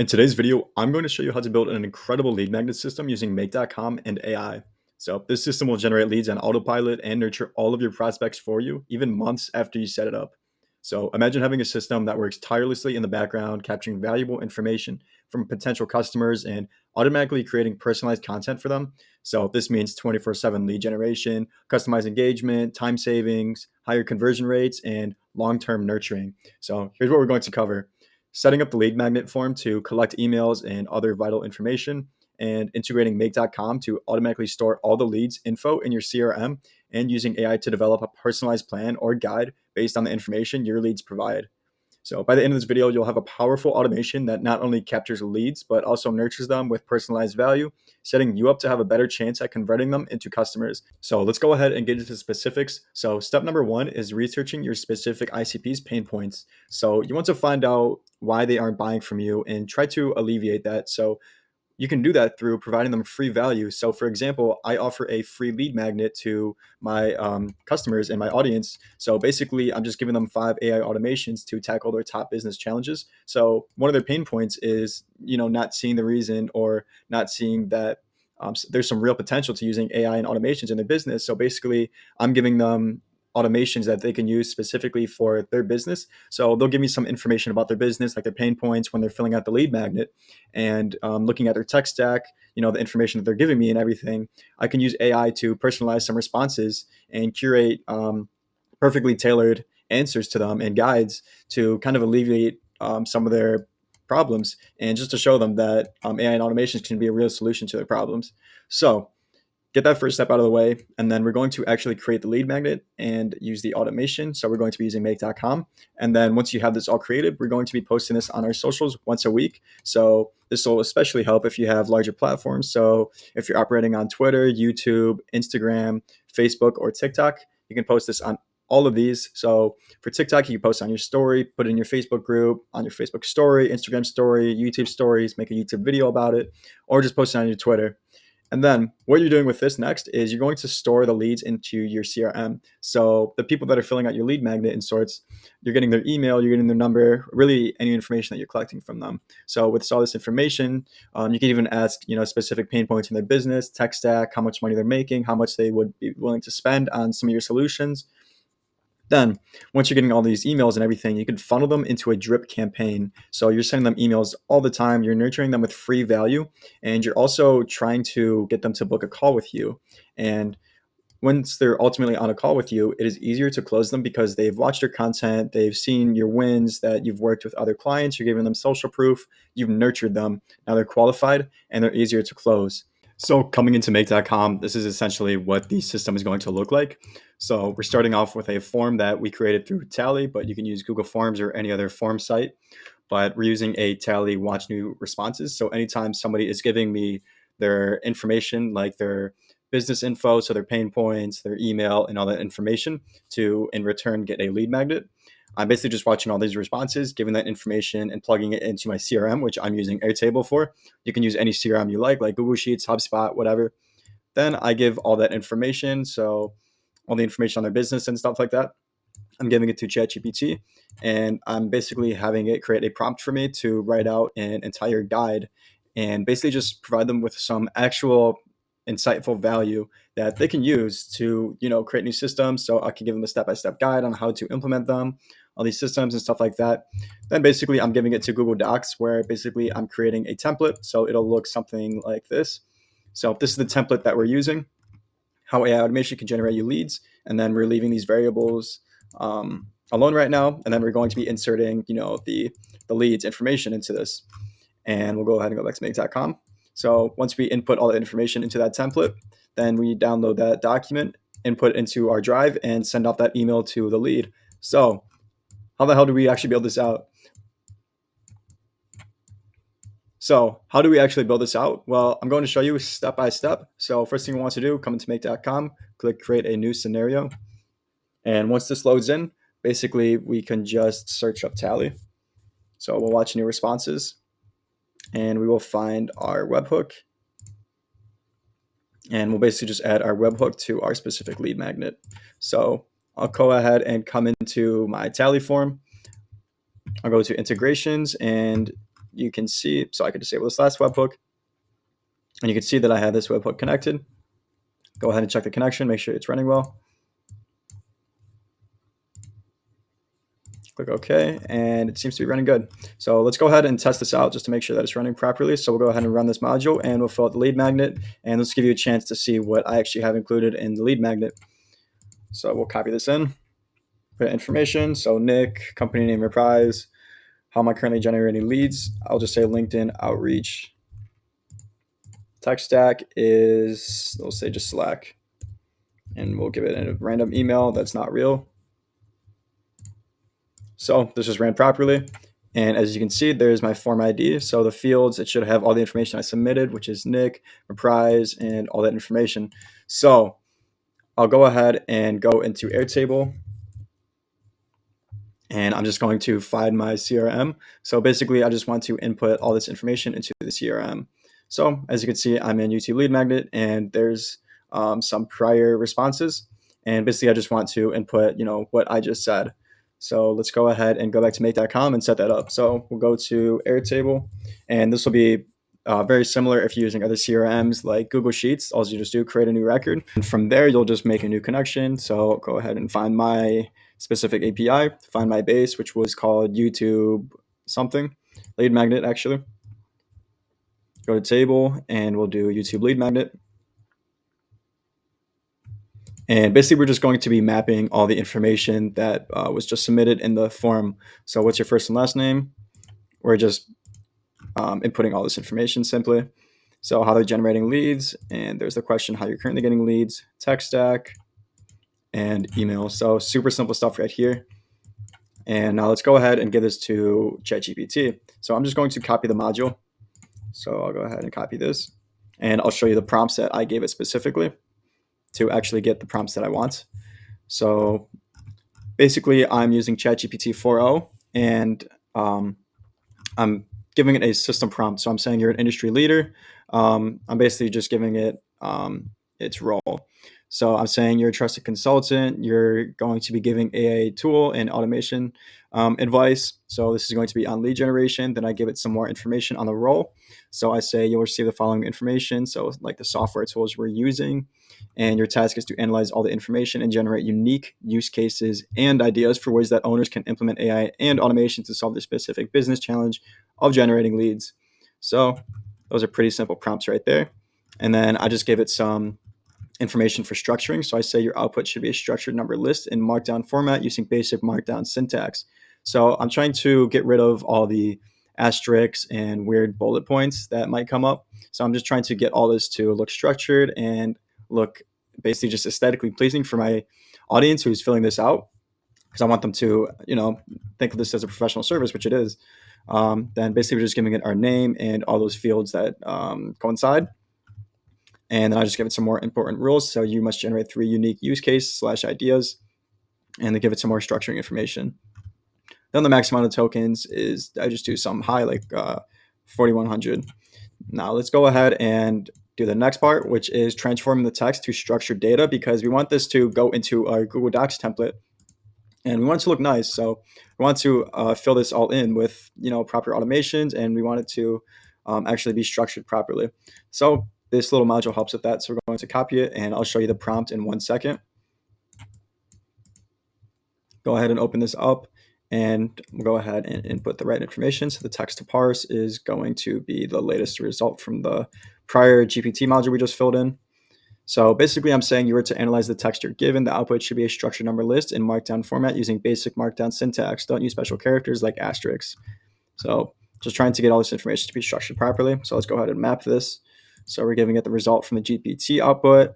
In today's video, I'm going to show you how to build an incredible lead magnet system using Make.com and AI. So this system will generate leads on autopilot and nurture all of your prospects for you, even months after you set it up. So imagine having a system that works tirelessly in the background, capturing valuable information from potential customers and automatically creating personalized content for them. So this means 24/7 lead generation, customized engagement, time savings, higher conversion rates, and long-term nurturing. So here's what we're going to cover: setting up the lead magnet form to collect emails and other vital information, and integrating make.com to automatically store all the leads info in your CRM, and using AI to develop a personalized plan or guide based on the information your leads provide. So by the end of this video, you'll have a powerful automation that not only captures leads, but also nurtures them with personalized value, setting you up to have a better chance at converting them into customers. So let's go ahead and get into specifics. So step number one is researching your specific ICP's pain points. So you want to find out why they aren't buying from you and try to alleviate that. So you can do that through providing them free value. So, for example, I offer a free lead magnet to my customers and my audience. So, basically, I'm just giving them 5 AI automations to tackle their top business challenges. So, one of their pain points is, not seeing the reason or not seeing that there's some real potential to using AI and automations in their business. So, basically, I'm giving them automations that they can use specifically for their business. So they'll give me some information about their business, like their pain points when they're filling out the lead magnet, and looking at their tech stack, the information that they're giving me and everything. I can use AI to personalize some responses and curate perfectly tailored answers to them and guides to kind of alleviate some of their problems, and just to show them that AI and automations can be a real solution to their problems. So get that first step out of the way, and then we're going to actually create the lead magnet and use the automation. So we're going to be using make.com. And then once you have this all created, we're going to be posting this on our socials once a week. So this will especially help if you have larger platforms. So if you're operating on Twitter, YouTube, Instagram, Facebook, or TikTok, you can post this on all of these. So for TikTok, you can post on your story, put it in your Facebook group, on your Facebook story, Instagram story, YouTube stories, make a YouTube video about it, or just post it on your Twitter. And then what you're doing with this next is you're going to store the leads into your CRM. So the people that are filling out your lead magnet in sorts, you're getting their email, you're getting their number, really any information that you're collecting from them. So with all this information, you can even ask, specific pain points in their business, tech stack, how much money they're making, how much they would be willing to spend on some of your solutions. Then, once you're getting all these emails and everything, you can funnel them into a drip campaign. So you're sending them emails all the time, you're nurturing them with free value, and you're also trying to get them to book a call with you. And once they're ultimately on a call with you, it is easier to close them because they've watched your content, they've seen your wins, that you've worked with other clients, you're giving them social proof, you've nurtured them. Now they're qualified and they're easier to close. So coming into make.com, this is essentially what the system is going to look like. So we're starting off with a form that we created through Tally, but you can use Google Forms or any other form site. But we're using a Tally watch new responses. So anytime somebody is giving me their information, like their business info, so their pain points, their email, and all that information, to in return get a lead magnet, I'm basically just watching all these responses, giving that information and plugging it into my CRM, which I'm using Airtable for. You can use any CRM you like Google Sheets, HubSpot, whatever. Then I give all that information, so all the information on their business and stuff like that. I'm giving it to ChatGPT, and I'm basically having it create a prompt for me to write out an entire guide and basically just provide them with some actual insightful value that they can use to, create new systems. So I can give them a step-by-step guide on how to implement them, all these systems and stuff like that. Then basically I'm giving it to Google Docs, where basically I'm creating a template. So it'll look something like this. So this is the template that we're using, how AI automation can generate you leads. And then we're leaving these variables alone right now. And then we're going to be inserting, the leads information into this. And we'll go ahead and go back to make.com. So once we input all the information into that template, then we download that document, input into our drive, and send off that email to the lead. So how the hell do we actually build this out? So how do we actually build this out? Well, I'm going to show you step by step. So first thing we want to do, come into make.com, click create a new scenario. And once this loads in, basically we can just search up Tally. So we'll watch new responses, and we will find our webhook. And we'll basically just add our webhook to our specific lead magnet. So I'll go ahead and come into my Tally form. I'll go to integrations, and you can see, so I could disable this last webhook, and you can see that I have this webhook connected. Go ahead and check the connection, make sure it's running well. Click OK, and it seems to be running good. So let's go ahead and test this out just to make sure that it's running properly. So we'll go ahead and run this module, and we'll fill out the lead magnet, and let's give you a chance to see what I actually have included in the lead magnet. So we'll copy this in, put information, so Nick, company name, Reprise, how am I currently generating leads? I'll just say LinkedIn outreach. Tech stack is, we'll say just Slack, and we'll give it a random email that's not real. So this was ran properly. And as you can see, there's my form ID. So the fields, it should have all the information I submitted, which is Nick, Reprise, and all that information. So I'll go ahead and go into Airtable, and I'm just going to find my CRM. So basically, I just want to input all this information into the CRM. So as you can see, I'm in YouTube Lead Magnet, and there's some prior responses. And basically, I just want to input, what I just said. So let's go ahead and go back to make.com and set that up. So we'll go to Airtable, and this will be very similar if you're using other CRMs like Google Sheets. All you just do, create a new record. And from there, you'll just make a new connection. So go ahead and find my specific API, find my base, which was called YouTube something, lead magnet actually. Go to table, and we'll do YouTube lead magnet. And basically, we're just going to be mapping all the information that was just submitted in the form. So what's your first and last name? We're just inputting all this information simply. So how they're generating leads, and there's the question, how you're currently getting leads, tech stack, and email. So super simple stuff right here. And now let's go ahead and give this to ChatGPT. So I'm just going to copy the module. So I'll go ahead and copy this, and I'll show you the prompts that I gave it specifically to actually get the prompts that I want. So basically, I'm using ChatGPT 4.0, and I'm giving it a system prompt. So I'm saying you're an industry leader. I'm basically just giving it its role. So I'm saying you're a trusted consultant. You're going to be giving AI tool and automation advice. So this is going to be on lead generation. Then I give it some more information on the role. So I say you'll receive the following information. So like the software tools we're using. And your task is to analyze all the information and generate unique use cases and ideas for ways that owners can implement AI and automation to solve the specific business challenge of generating leads. So those are pretty simple prompts right there. And then I just gave it some information for structuring. So I say your output should be a structured number list in Markdown format using basic Markdown syntax. So I'm trying to get rid of all the asterisks and weird bullet points that might come up. So I'm just trying to get all this to look structured and look basically just aesthetically pleasing for my audience who's filling this out, because I want them to, think of this as a professional service, which it is. Then basically we're just giving it our name and all those fields that coincide. And then I just give it some more important rules. So you must generate 3 unique use cases / ideas, and then give it some more structuring information. Then the max amount of tokens is, I just do some high, like 4,100. Now let's go ahead and do the next part, which is transforming the text to structured data, because we want this to go into our Google Docs template, and we want it to look nice. So we want to fill this all in with, proper automations, and we want it to actually be structured properly. So this little module helps with that. So we're going to copy it, and I'll show you the prompt in 1 second. Go ahead and open this up, and we'll go ahead and input the right information. So the text to parse is going to be the latest result from the prior GPT module we just filled in. So basically, I'm saying you were to analyze the text you're given. The output should be a structured number list in Markdown format using basic Markdown syntax. Don't use special characters like asterisks. So just trying to get all this information to be structured properly. So let's go ahead and map this. So we're giving it the result from the GPT output,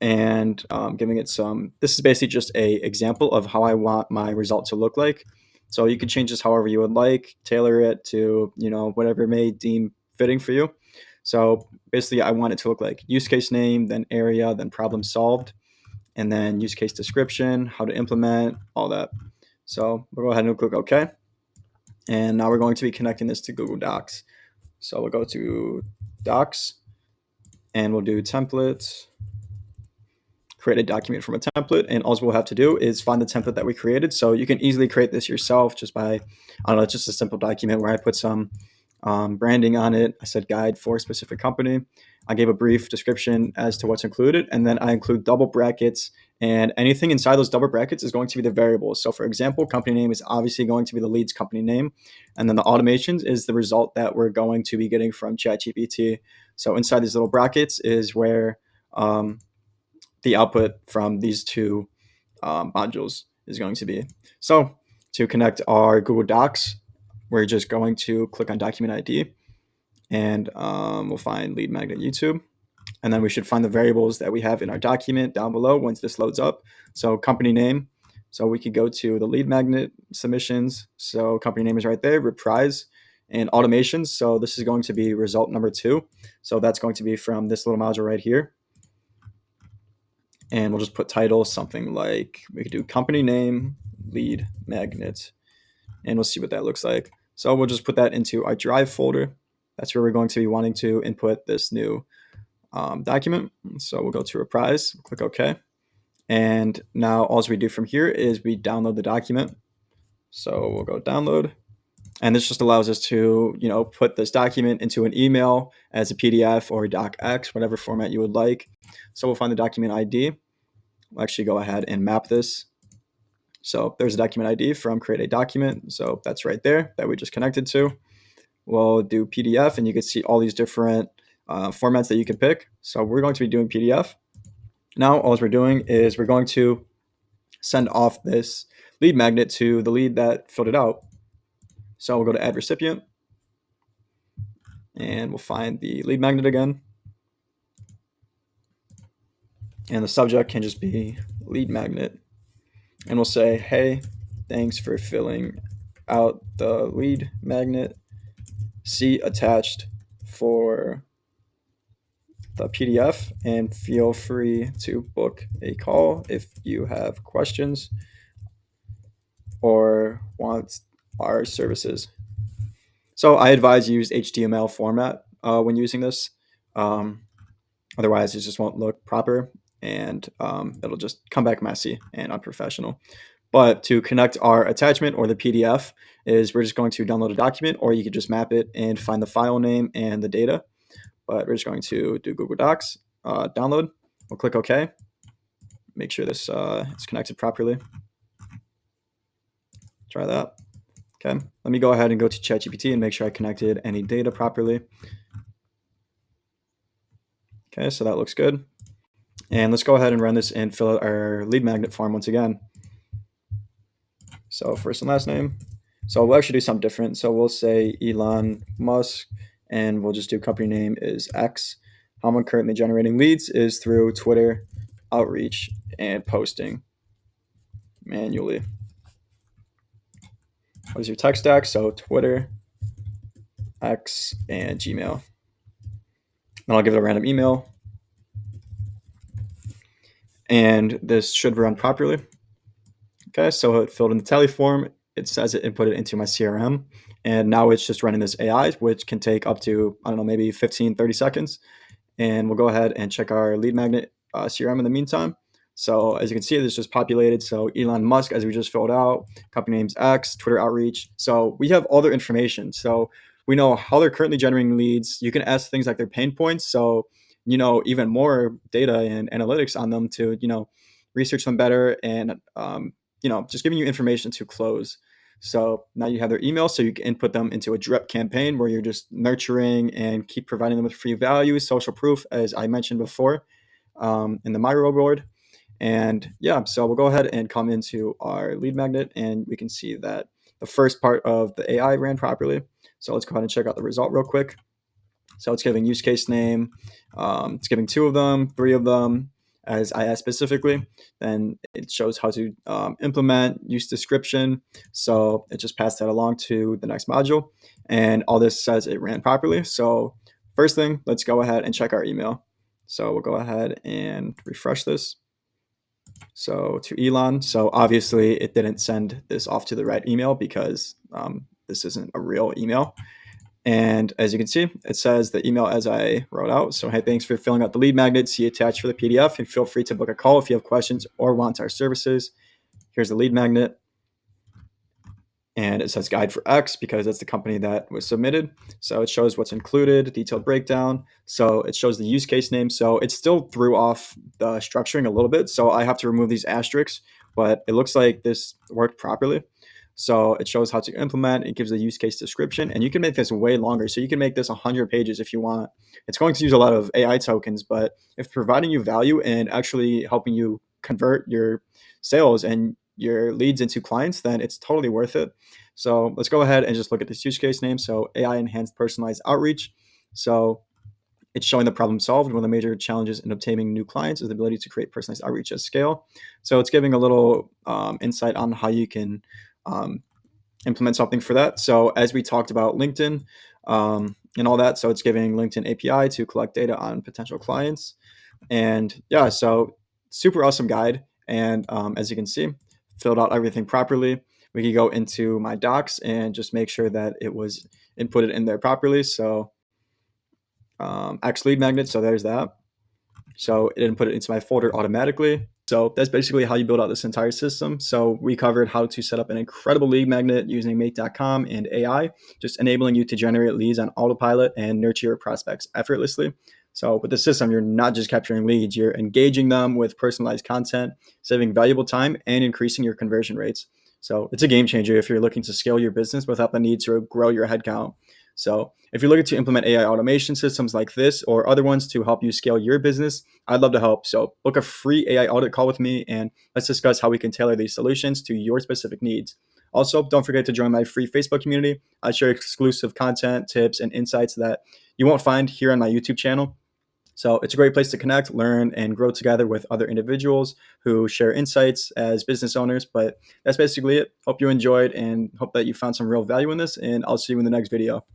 and giving it some, this is basically just a example of how I want my result to look like. So you can change this however you would like, tailor it to, whatever may deem fitting for you. So basically I want it to look like use case name, then area, then problem solved, and then use case description, how to implement, all that. So we'll go ahead and click OK. And now we're going to be connecting this to Google Docs. So we'll go to Docs, and we'll do templates, create a document from a template, and all we'll have to do is find the template that we created. So you can easily create this yourself just by, I don't know, it's just a simple document where I put some branding on it. I said guide for a specific company. I gave a brief description as to what's included, and then I include double brackets, and anything inside those double brackets is going to be the variables. So, for example, company name is obviously going to be the lead's company name, and then the automations is the result that we're going to be getting from ChatGPT. So, inside these little brackets is where the output from these two modules is going to be. So, to connect our Google Docs, we're just going to click on Document ID, and we'll find lead magnet YouTube. And then we should find the variables that we have in our document down below once this loads up. So company name. So we could go to the lead magnet submissions. So company name is right there, reprise, and automations. So this is going to be result number 2. So that's going to be from this little module right here. And we'll just put title, something like, we could do company name, lead magnet, and we'll see what that looks like. So we'll just put that into our drive folder. That's where we're going to be wanting to input this new document. So we'll go to reprise, click OK. And now all we do from here is we download the document. So we'll go download. And this just allows us to, put this document into an email as a PDF or a docx, whatever format you would like. So we'll find the document ID. We'll actually go ahead and map this. So there's a document ID from create a document. So that's right there that we just connected to. We'll do PDF, and you can see all these different formats that you can pick. So we're going to be doing PDF. Now all we're doing is we're going to send off this lead magnet to the lead that filled it out. So we'll go to add recipient, and we'll find the lead magnet again. And the subject can just be lead magnet. And we'll say, hey, thanks for filling out the lead magnet. See attached for the PDF, and feel free to book a call if you have questions or want our services. So I advise use HTML format when using this. Otherwise, it just won't look proper, and it'll just come back messy and unprofessional. But to connect our attachment or the PDF is we're just going to download a document, or you could just map it and find the file name and the data. But we're just going to do Google Docs, download. We'll click OK. Make sure this is connected properly. Try that. Okay, let me go ahead and go to ChatGPT and make sure I connected any data properly. Okay, so that looks good. And let's go ahead and run this and fill out our lead magnet form once again. So first and last name. So we'll actually do something different. So we'll say Elon Musk, and we'll just do company name is X. How I'm currently generating leads is through Twitter, outreach, and posting manually. What is your tech stack? So Twitter, X, and Gmail. And I'll give it a random email. And this should run properly. Okay, so it filled in the tally form. It says it input it into my CRM. And now it's just running this AI, which can take up to, I don't know, maybe 15, 30 seconds. And we'll go ahead and check our lead magnet CRM in the meantime. So as you can see, this just populated. So Elon Musk, as we just filled out, company name's X, Twitter outreach. So we have all their information. So we know how they're currently generating leads. You can ask things like their pain points. So, even more data and analytics on them to, research them better and, just giving you information to close. So now you have their email, so you can input them into a drip campaign where you're just nurturing and keep providing them with free value, social proof, as I mentioned before, in the My Reward. And yeah, so we'll go ahead and come into our lead magnet, and we can see that the first part of the AI ran properly. So let's go ahead and check out the result real quick. So it's giving use case name. It's giving 2 of them, 3 of them, as I asked specifically. Then it shows how to implement use description. So it just passed that along to the next module. And all this says it ran properly. So first thing, let's go ahead and check our email. So we'll go ahead and refresh this. So to Elon. So obviously it didn't send this off to the right email because this isn't a real email. And as you can see, it says the email as I wrote out. So, hey, thanks for filling out the lead magnet. See attached for the PDF, and feel free to book a call if you have questions or want our services. Here's the lead magnet. And it says guide for X because that's the company that was submitted. So it shows what's included, detailed breakdown. So it shows the use case name. So it still threw off the structuring a little bit. So I have to remove these asterisks, but it looks like this worked properly. So it shows how to implement, it gives a use case description, and you can make this way longer. So you can make this 100 pages if you want. It's going to use a lot of AI tokens, but if providing you value and actually helping you convert your sales and your leads into clients, then it's totally worth it. So let's go ahead and just look at this use case name. So AI enhanced personalized outreach. So it's showing the problem solved. One of the major challenges in obtaining new clients is the ability to create personalized outreach at scale. So it's giving a little insight on how you can um, implement something for that. So as we talked about LinkedIn and all that, so it's giving LinkedIn API to collect data on potential clients. And yeah, so super awesome guide. And as you can see, filled out everything properly. We could go into my docs and just make sure that it was inputted in there properly. So X lead magnet. So there's that. So it didn't put it into my folder automatically. So that's basically how you build out this entire system. So we covered how to set up an incredible lead magnet using Make.com and AI, just enabling you to generate leads on autopilot and nurture your prospects effortlessly. So with the system, you're not just capturing leads, you're engaging them with personalized content, saving valuable time, and increasing your conversion rates. So it's a game changer if you're looking to scale your business without the need to grow your headcount. So if you're looking to implement AI automation systems like this or other ones to help you scale your business, I'd love to help. So book a free AI audit call with me and let's discuss how we can tailor these solutions to your specific needs. Also, don't forget to join my free Facebook community. I share exclusive content, tips, and insights that you won't find here on my YouTube channel. So it's a great place to connect, learn, and grow together with other individuals who share insights as business owners. But that's basically it. Hope you enjoyed and hope that you found some real value in this. And I'll see you in the next video.